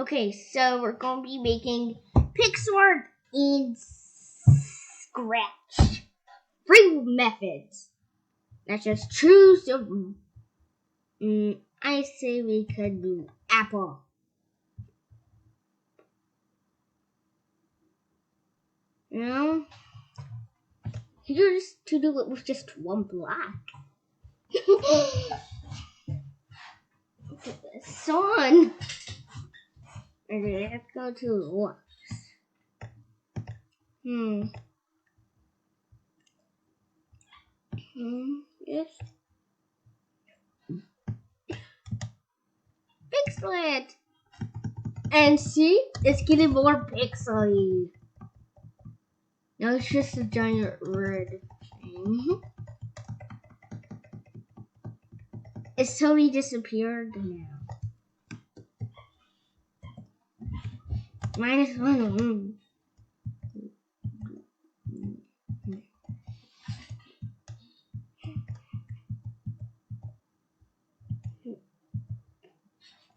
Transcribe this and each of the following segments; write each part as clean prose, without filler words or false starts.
Okay, so we're going to be making pixel art in Scratch. 3 methods. Let's just choose the. I say we could do apple. No. Here's to do it with just 1 block. Put this on. Okay, let's go to looks. Yes. Pixel it. And see, it's getting more pixely. Now it's just a giant red thing. It's totally disappeared now. -1.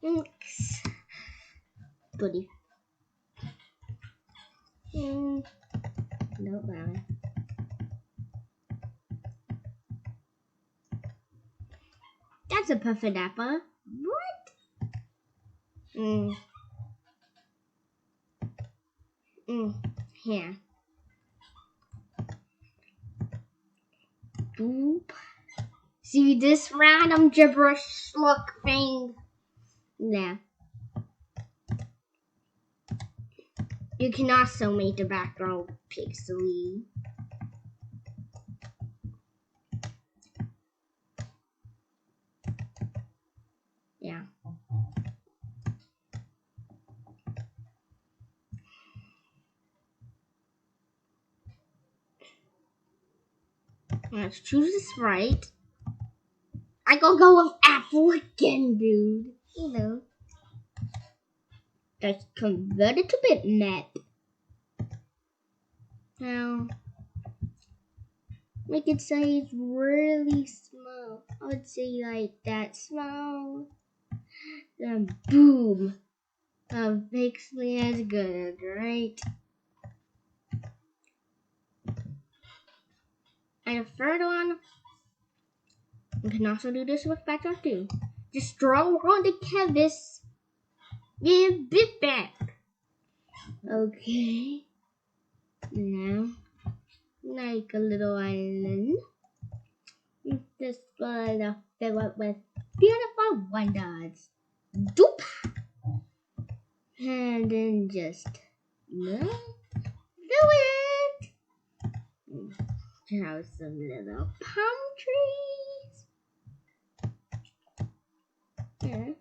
Thanks. Goodie. No bad. That's a perfect apple. What? Here. Boop. See this random gibberish look thing? Yeah. You can also make the background pixely. Yeah. Let's choose the sprite. I gonna go with apple again, dude. You know. Let's convert it to bitmap. Now, make it size really small. I would say like that small. Then boom. Pixely is good, right? And the third one, you can also do this with background too. Just draw on the canvas with bitmap. Okay. Now, like a little island. Just gonna fill it with beautiful wonders. Doop! And then just fill it. Have some little palm trees. Yeah.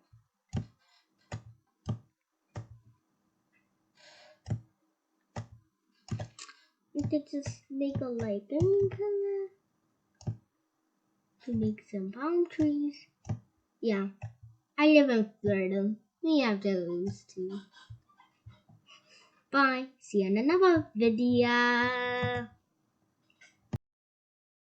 You could just make a light green color to make some palm trees. Yeah. I live in Florida. We have those too. Bye. See you in another video.